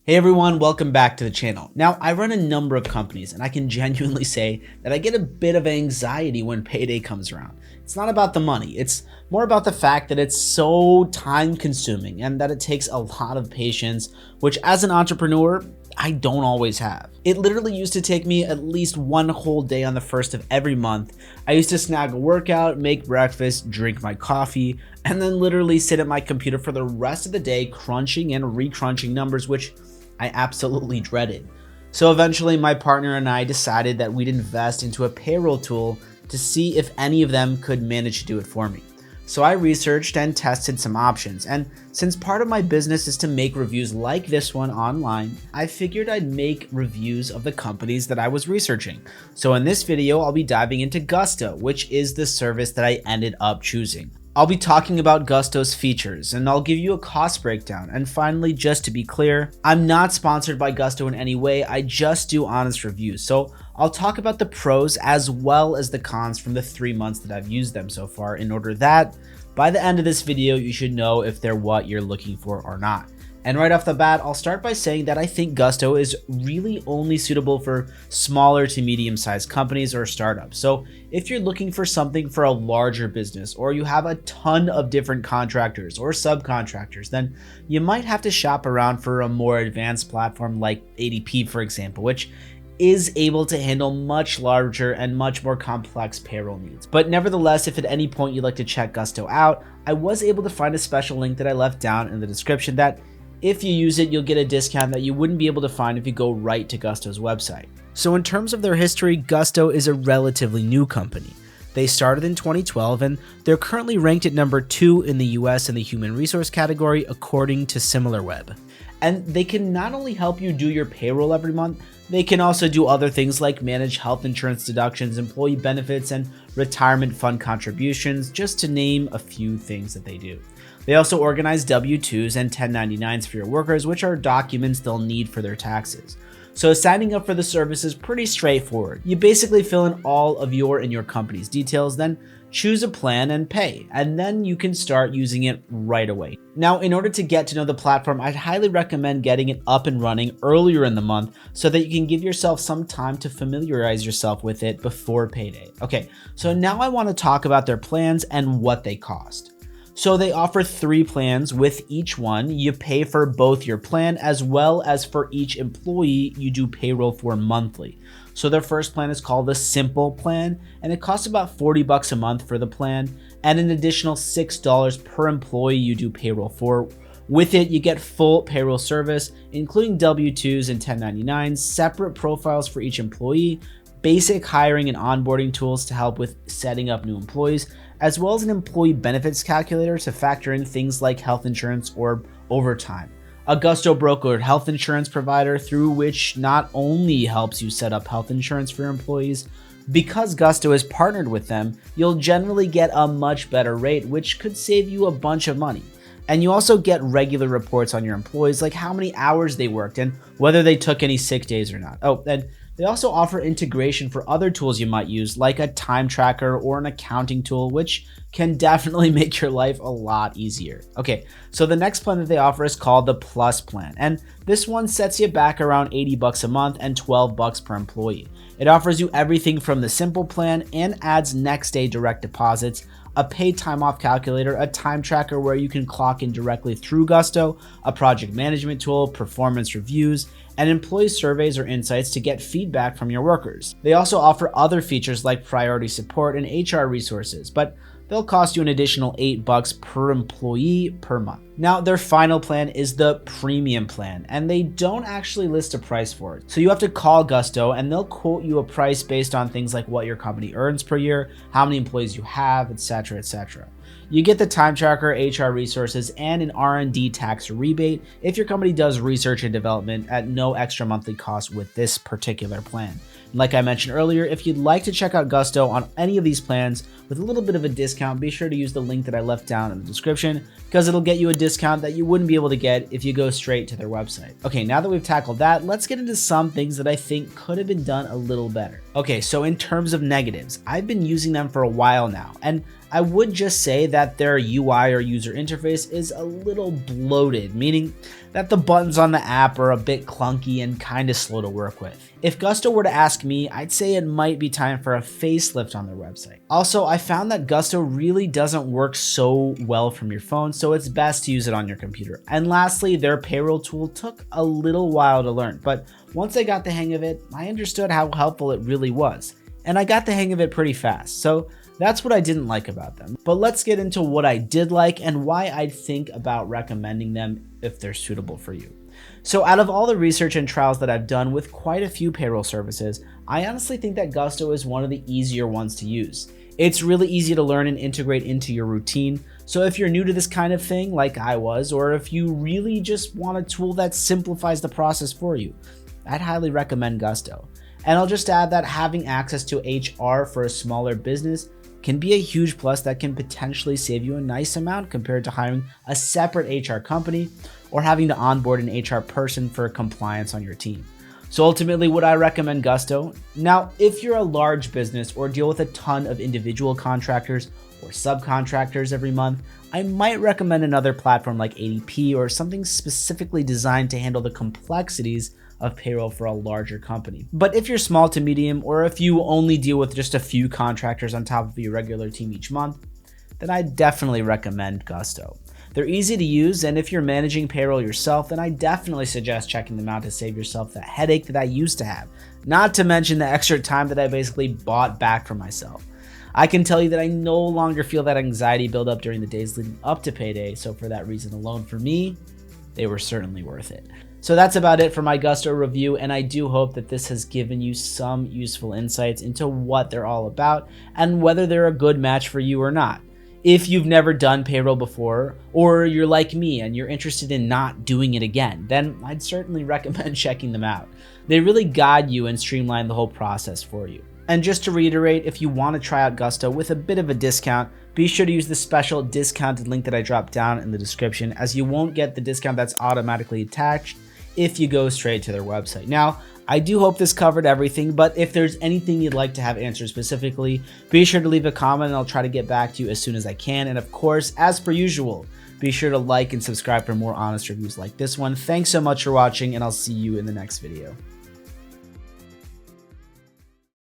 Hey everyone, welcome back to the channel. Now, I run a number of companies and I can genuinely say that I get a bit of anxiety when payday comes around. It's not about the money, it's more about the fact that it's so time consuming and that it takes a lot of patience, which as an entrepreneur, I don't always have. It literally used to take me at least one whole day on the first of every month. I used to snag a workout, make breakfast, drink my coffee, and then literally sit at my computer for the rest of the day crunching and re-crunching numbers, which I absolutely dreaded. So eventually my partner and I decided that we'd invest into a payroll tool to see if any of them could manage to do it for me. So I researched and tested some options, and since part of my business is to make reviews like this one online, I figured I'd make reviews of the companies that I was researching. So in this video, I'll be diving into Gusto, which is the service that I ended up choosing. I'll be talking about Gusto's features, and I'll give you a cost breakdown. And finally, just to be clear, I'm not sponsored by Gusto in any way, I just do honest reviews. So I'll talk about the pros as well as the cons from the 3 months that I've used them so far, in order that by the end of this video, you should know if they're what you're looking for or not. And right off the bat, I'll start by saying that I think Gusto is really only suitable for smaller to medium-sized companies or startups. So if you're looking for something for a larger business, or you have a ton of different contractors or subcontractors, then you might have to shop around for a more advanced platform like ADP, for example, which is able to handle much larger and much more complex payroll needs. But nevertheless, if at any point you'd like to check Gusto out, I was able to find a special link that I left down in the description that if you use it, you'll get a discount that you wouldn't be able to find if you go right to Gusto's website. So in terms of their history, Gusto is a relatively new company. They started in 2012 and they're currently ranked at number 2 in the US in the human resource category according to SimilarWeb. And they can not only help you do your payroll every month, they can also do other things like manage health insurance deductions, employee benefits, and retirement fund contributions, just to name a few things that they do. They also organize W-2s and 1099s for your workers, which are documents they'll need for their taxes. So signing up for the service is pretty straightforward. You basically fill in all of your and your company's details, then choose a plan and pay, and then you can start using it right away. Now, in order to get to know the platform, I'd highly recommend getting it up and running earlier in the month so that you can give yourself some time to familiarize yourself with it before payday. Okay, so now I want to talk about their plans and what they cost. So they offer 3 plans. With each one, you pay for both your plan as well as for each employee you do payroll for monthly. So their first plan is called the Simple Plan, and it costs about $40 a month for the plan and an additional $6 per employee you do payroll for. With it, you get full payroll service, including W-2s and 1099s, separate profiles for each employee, basic hiring and onboarding tools to help with setting up new employees, as well as an employee benefits calculator to factor in things like health insurance or overtime. A Gusto brokered health insurance provider through which not only helps you set up health insurance for your employees, because Gusto is partnered with them, you'll generally get a much better rate, which could save you a bunch of money. And you also get regular reports on your employees, like how many hours they worked and whether they took any sick days or not. Oh, and they also offer integration for other tools you might use, like a time tracker or an accounting tool, which can definitely make your life a lot easier. Okay, so the next plan that they offer is called the Plus Plan, and this one sets you back around $80 a month and $12 per employee. It offers you everything from the Simple Plan and adds next day direct deposits, a paid time off calculator, a time tracker where you can clock in directly through Gusto, a project management tool, performance reviews, and employee surveys or insights to get feedback from your workers. They also offer other features like priority support and HR resources, but they'll cost you an additional $8 per employee per month. Now, their final plan is the Premium Plan, and they don't actually list a price for it. So you have to call Gusto and they'll quote you a price based on things like what your company earns per year, how many employees you have, etc., etc. You get the time tracker, HR resources, and an R&D tax rebate if your company does research and development at no extra monthly cost with this particular plan. Like I mentioned earlier, if you'd like to check out Gusto on any of these plans with a little bit of a discount, be sure to use the link that I left down in the description because it'll get you a discount that you wouldn't be able to get if you go straight to their website. Okay, now that we've tackled that, let's get into some things that I think could have been done a little better. Okay, so in terms of negatives, I've been using them for a while now, and I would just say that their UI or user interface is a little bloated, meaning that the buttons on the app are a bit clunky and kinda slow to work with. If Gusto were to ask me, I'd say it might be time for a facelift on their website. Also, I found that Gusto really doesn't work so well from your phone, so it's best to use it on your computer. And lastly, their payroll tool took a little while to learn, but once I got the hang of it, I understood how helpful it really was. And I got the hang of it pretty fast, so that's what I didn't like about them. But let's get into what I did like and why I'd think about recommending them if they're suitable for you. So out of all the research and trials that I've done with quite a few payroll services, I honestly think that Gusto is one of the easier ones to use. It's really easy to learn and integrate into your routine. So if you're new to this kind of thing like I was, or if you really just want a tool that simplifies the process for you, I'd highly recommend Gusto. And I'll just add that having access to HR for a smaller business can be a huge plus that can potentially save you a nice amount compared to hiring a separate HR company or having to onboard an HR person for compliance on your team. So ultimately, would I recommend Gusto? Now, if you're a large business or deal with a ton of individual contractors or subcontractors every month, I might recommend another platform like ADP or something specifically designed to handle the complexities of payroll for a larger company. But if you're small to medium, or if you only deal with just a few contractors on top of your regular team each month, then I definitely recommend Gusto. They're easy to use, and if you're managing payroll yourself, then I definitely suggest checking them out to save yourself that headache that I used to have, not to mention the extra time that I basically bought back for myself. I can tell you that I no longer feel that anxiety build up during the days leading up to payday, so for that reason alone, for me, they were certainly worth it. So that's about it for my Gusto review, and I do hope that this has given you some useful insights into what they're all about and whether they're a good match for you or not. If you've never done payroll before, or you're like me and you're interested in not doing it again, then I'd certainly recommend checking them out. They really guide you and streamline the whole process for you. And just to reiterate, if you want to try out Gusto with a bit of a discount, be sure to use the special discounted link that I dropped down in the description, as you won't get the discount that's automatically attached if you go straight to their website. Now, I do hope this covered everything, but if there's anything you'd like to have answered specifically, be sure to leave a comment and I'll try to get back to you as soon as I can. And of course, as per usual, be sure to like and subscribe for more honest reviews like this one. Thanks so much for watching, and I'll see you in the next video.